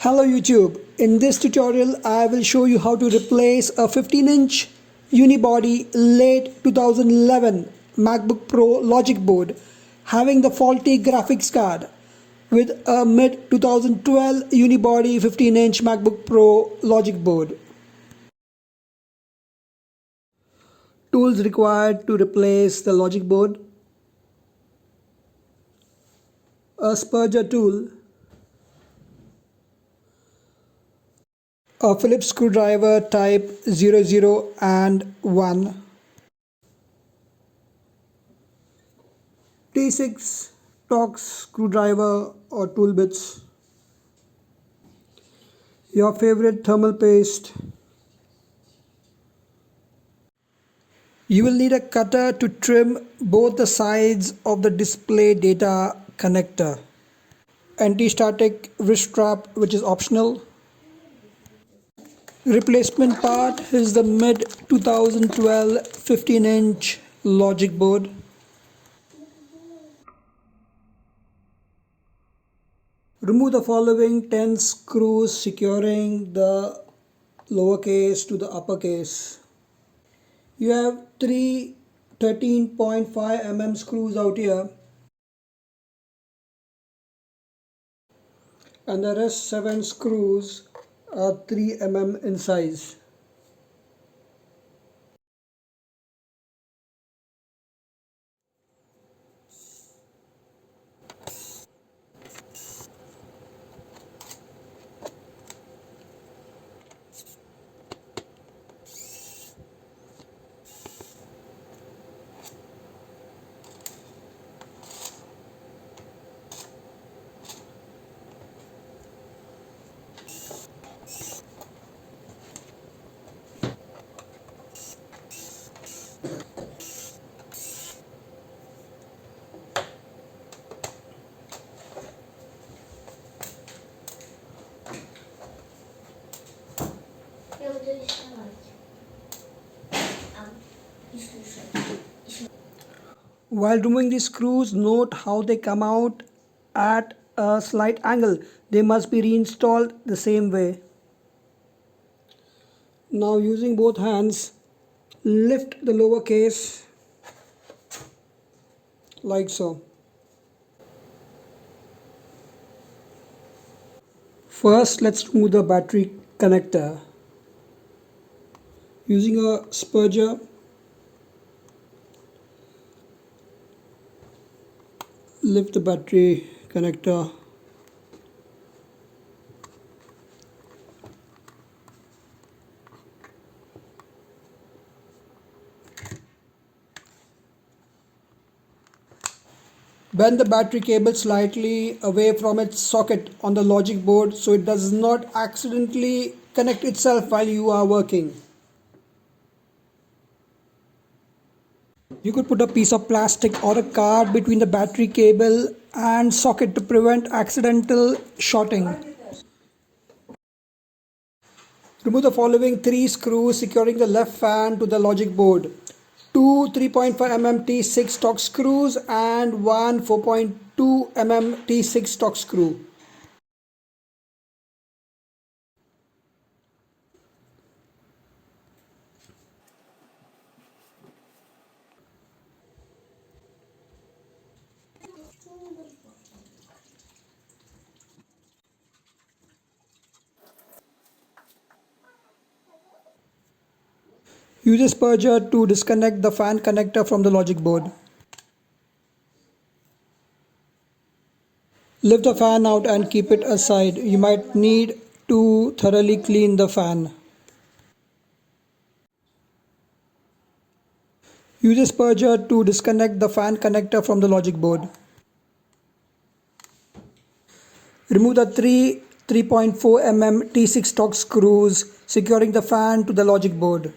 Hello YouTube, in this tutorial I will show you how to replace a 15-inch Unibody late 2011 MacBook Pro Logic Board having the faulty graphics card with a mid 2012 Unibody 15-inch MacBook Pro Logic Board. Tools required to replace the Logic Board: a spurger tool, a Phillips screwdriver type 00 and 1, T6 Torx screwdriver or tool bits, your favorite thermal paste. You will need a cutter to trim both the sides of the display data connector, anti-static wrist strap which is optional. Replacement part is the mid 2012 15-inch Logic Board. Remove the following 10 screws securing the lower case to the upper case. You have 3 13.5 mm screws out here and the rest 7 screws are 3 mm in size. While removing these screws, note how they come out at a slight angle. They must be reinstalled the same way. Now, using both hands, lift the lower case like so. First, let's remove the battery connector. Using a spurger, lift the battery connector. Bend the battery cable slightly away from its socket on the Logic board so it does not accidentally connect itself while you are working. You could put a piece of plastic or a card between the battery cable and socket to prevent accidental shorting. Remove the following 3 screws securing the left fan to the Logic board: 2 3.5 mm T6 Torx screws and 1 4.2 mm T6 Torx screw. Use a spurger to disconnect the fan connector from the Logic board. Lift the fan out and keep it aside. You might need to thoroughly clean the fan. Use a spurger to disconnect the fan connector from the Logic board. Remove the 3.4 mm T6 Torx screws securing the fan to the Logic board.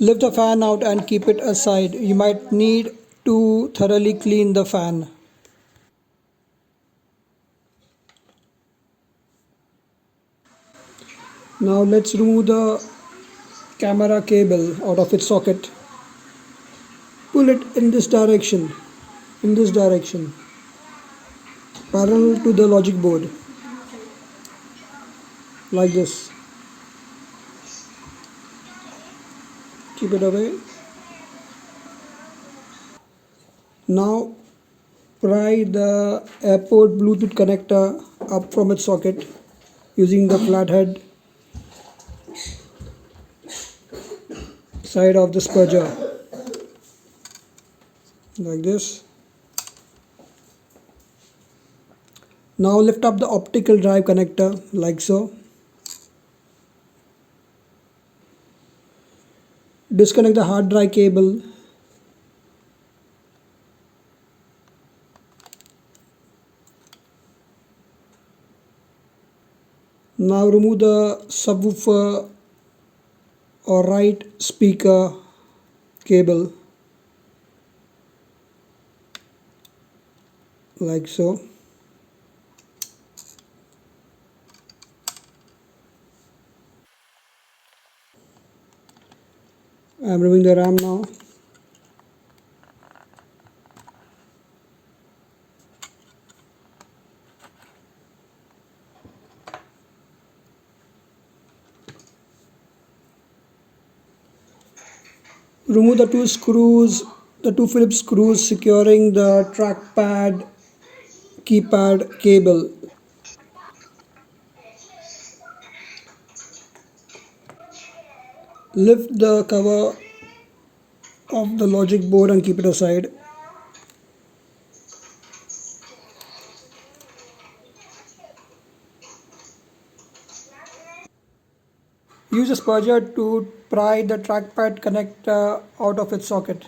Lift the fan out and keep it aside. You might need to thoroughly clean the fan. Now let's remove the camera cable out of its socket. Pull it in this direction, parallel to the logic board, like this. Keep it away. Now pry the airport Bluetooth connector up from its socket using the flathead side of the spudger, like this. Now lift up the optical drive connector like so. Disconnect the hard drive cable. Now remove the subwoofer or right speaker cable, like so. I am removing the RAM now. Remove the two Phillips screws securing the trackpad keypad cable. Lift the cover of the logic board and keep it aside. Use a spudger to pry the trackpad connector out of its socket.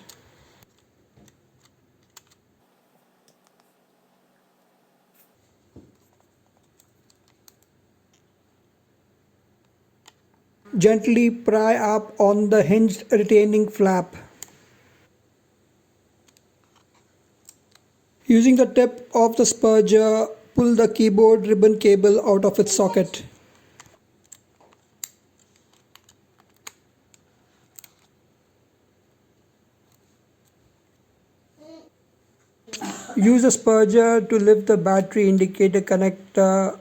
Gently pry up on the hinged retaining flap. Using the tip of the spudger, pull the keyboard ribbon cable out of its socket. Use a spudger to lift the battery indicator connector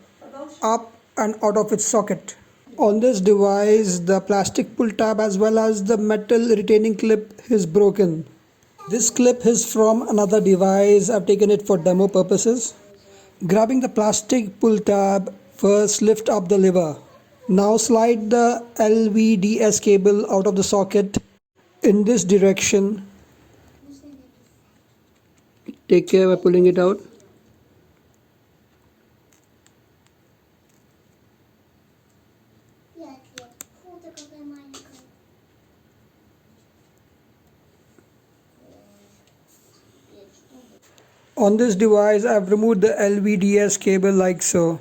up and out of its socket. On this device, the plastic pull tab as well as the metal retaining clip is broken. This clip is from another device. I've taken it for demo purposes. Grabbing the plastic pull tab, first lift up the lever. Now slide the LVDS cable out of the socket in this direction. Take care by pulling it out. On this device, I've removed the LVDS cable like so.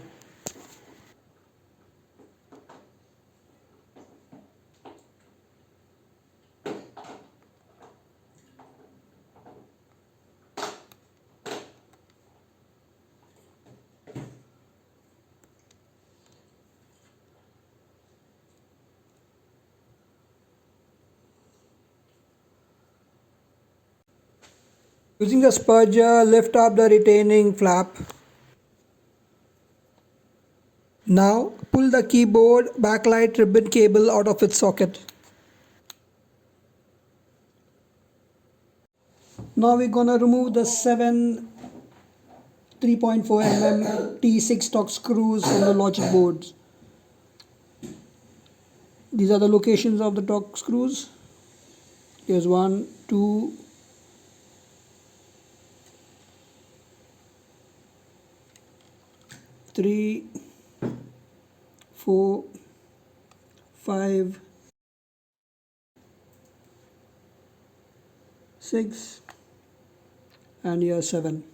Using the spudger, lift up the retaining flap. Now pull the keyboard backlight ribbon cable out of its socket. Now we're gonna remove the 7 3.4 mm T6 stock screws from the logic boards. These are the locations of the torque screws. Here's 1, 2, 3, 4, 5, 6, and here 7.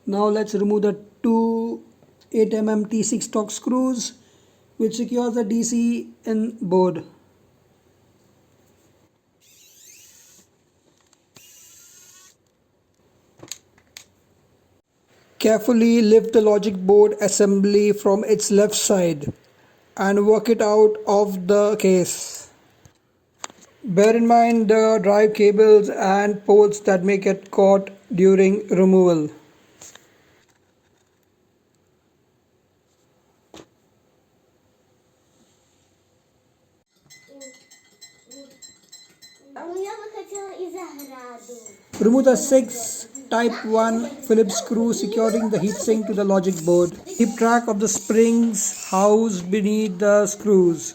Now let's remove the two 8 mm T6 stock screws which secures the DC in board. Carefully lift the logic board assembly from its left side and work it out of the case. Bear in mind the drive cables and ports that may get caught during removal. Remove the 6 Type 1 Phillips screw securing the heatsink to the logic board. Keep track of the springs housed beneath the screws.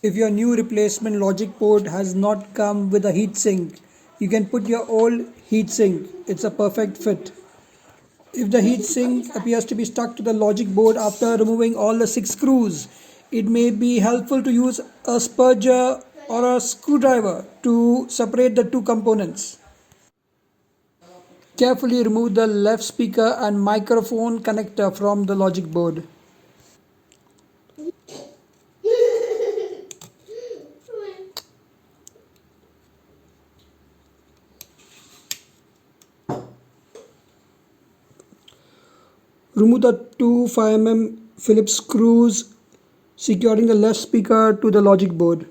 If your new replacement logic board has not come with a heatsink, you can put your old heatsink. It's a perfect fit. If the heatsink appears to be stuck to the logic board after removing all the 6 screws, it may be helpful to use a spurger or a screwdriver to separate the two components. Carefully remove the left speaker and microphone connector from the logic board. Remove the two 5 mm Phillips screws securing the left speaker to the logic board.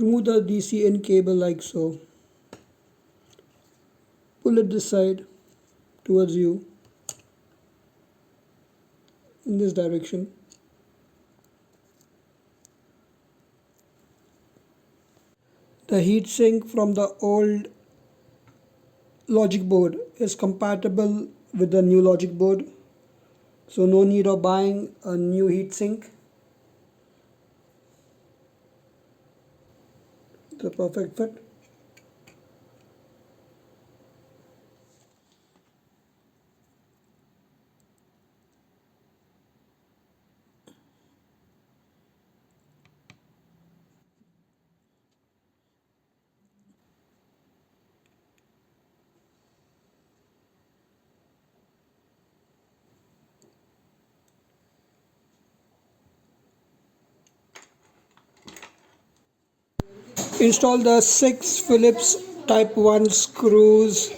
Remove the DC in cable like so. Pull it this side towards you in this direction. The heatsink from the old logic board is compatible with the new logic board, so no need of buying a new heatsink. It's a perfect fit. Install the 6 Phillips Type 1 screws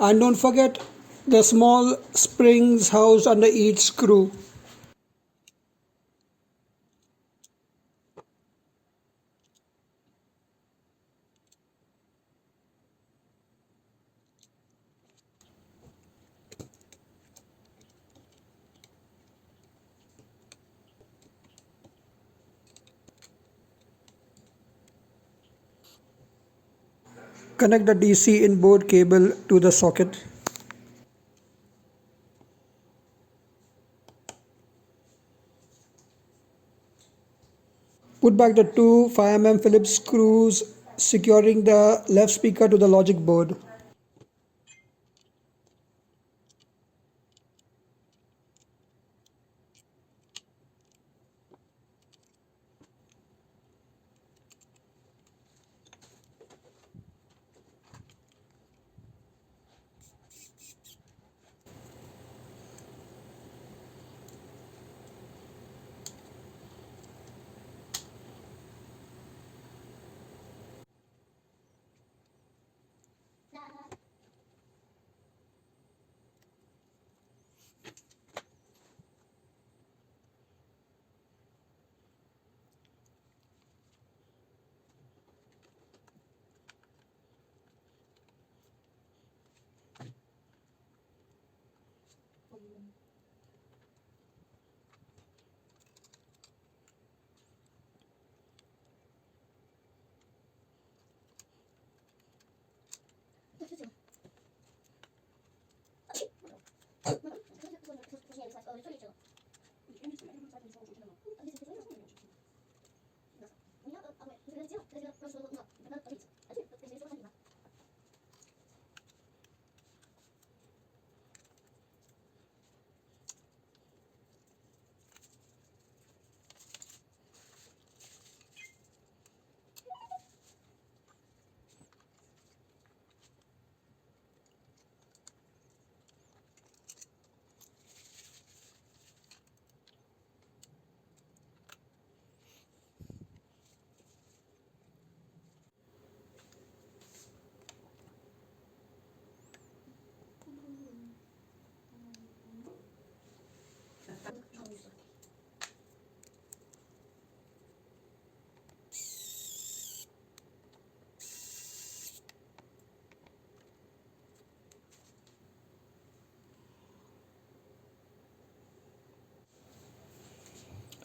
and don't forget the small springs housed under each screw. Connect the DC in board cable to the socket. Put back the two 5 mm Phillips screws securing the left speaker to the logic board.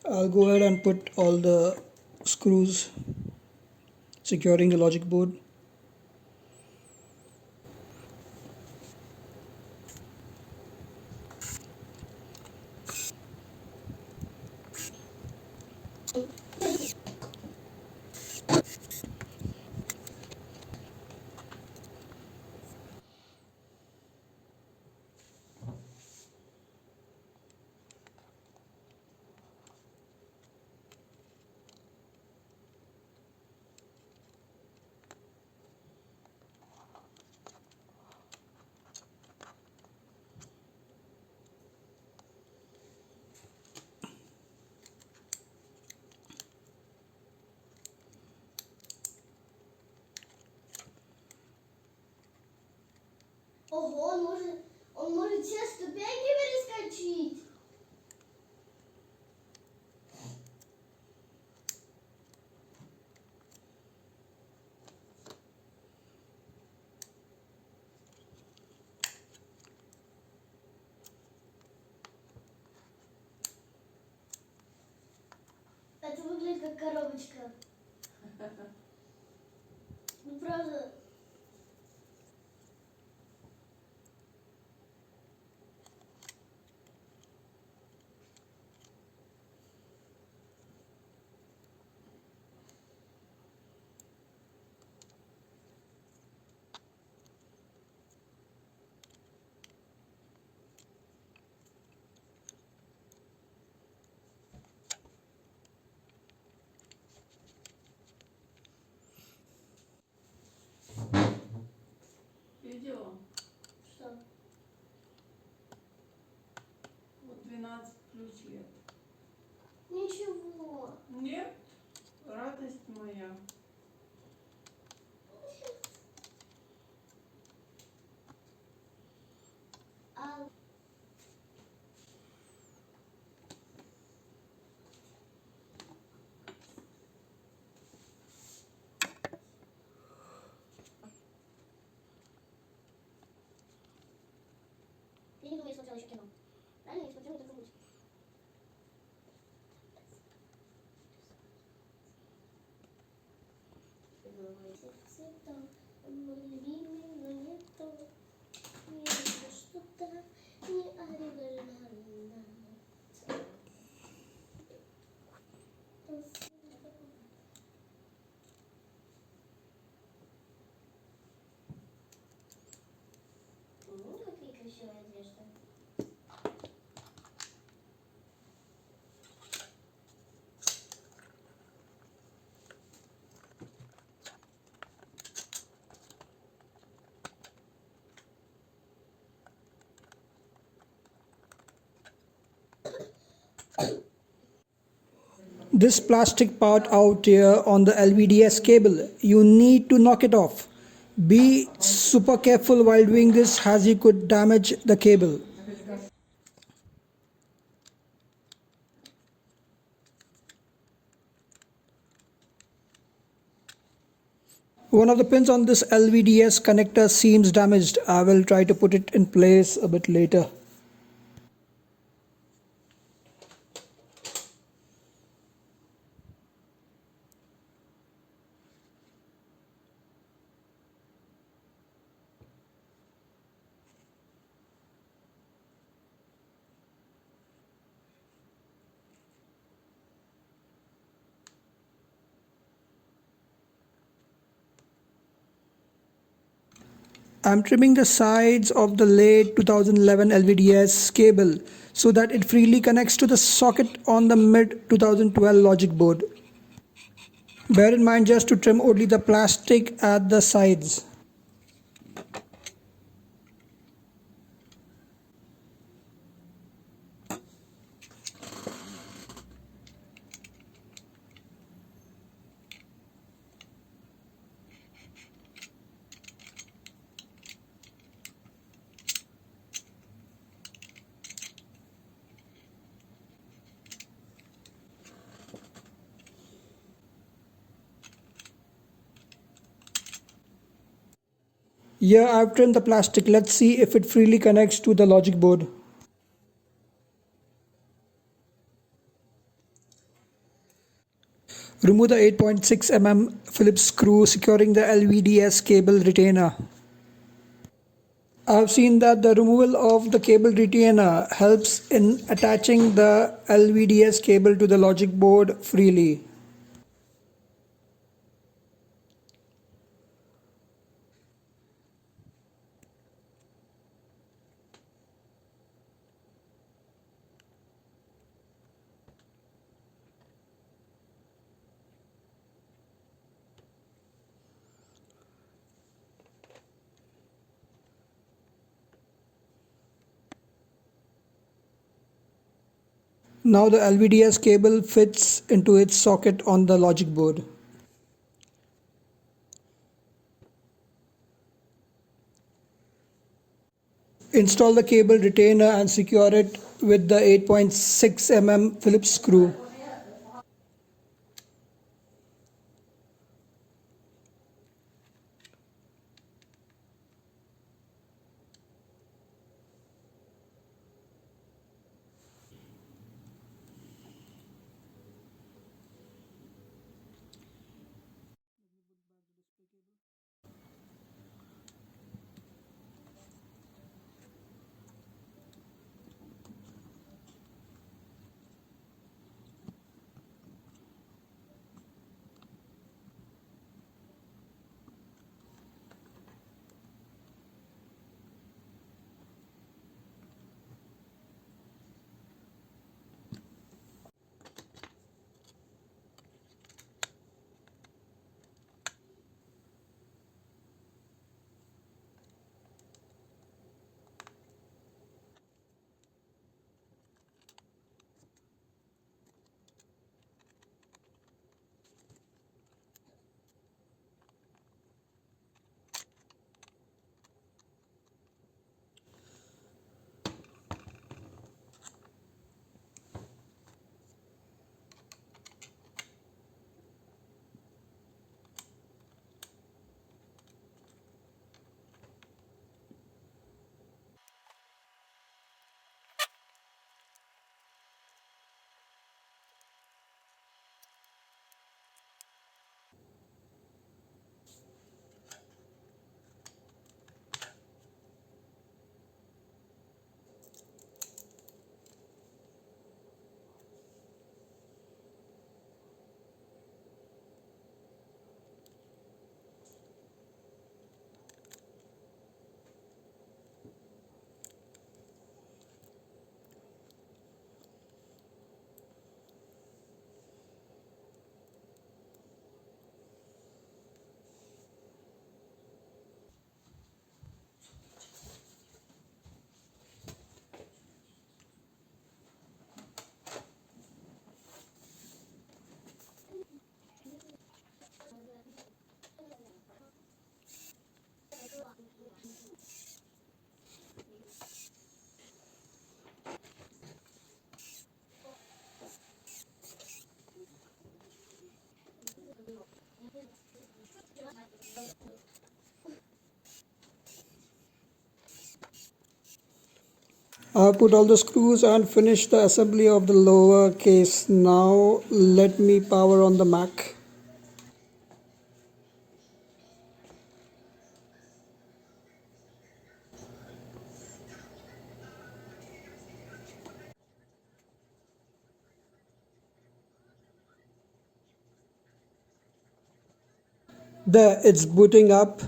I'll go ahead and put all the screws securing the logic board. Ого, он может все ступеньки перескочить. Это выглядит как коробочка. Ну правда. Видела? Что? Вот 12 плюс лет. Ничего. Нет? Радость моя. А я не думаю, я смотрела еще кино. Правильно? Я смотрела только мультики. Цветом, мой любимый, но не то. Не знаю, что-то не оригинально. Какие красивые одежды. This plastic part out here on the LVDS cable, you need to knock it off. Be super careful while doing this as you could damage the cable. One of the pins on this LVDS connector seems damaged. I will try to put it in place a bit later. I'm trimming the sides of the late 2011 LVDS cable so that it freely connects to the socket on the mid 2012 logic board. Bear in mind just to trim only the plastic at the sides. Here I've trimmed the plastic. Let's see if it freely connects to the logic board. Remove the 8.6 mm Phillips screw securing the LVDS cable retainer. I've seen that the removal of the cable retainer helps in attaching the LVDS cable to the logic board freely. Now the LVDS cable fits into its socket on the logic board. Install the cable retainer and secure it with the 8.6 mm Phillips screw. I've put all the screws and finished the assembly of the lower case. Now let me power on the Mac. There, it's booting up.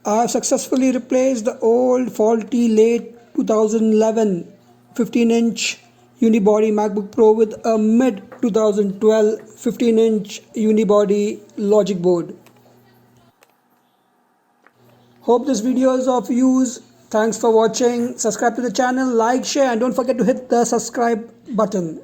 I've successfully replaced the old faulty late 2011 15-inch unibody MacBook Pro with a mid 2012 15-inch unibody logic board. Hope this video is of use. Thanks for watching. Subscribe to the channel, like, share, and don't forget to hit the subscribe button.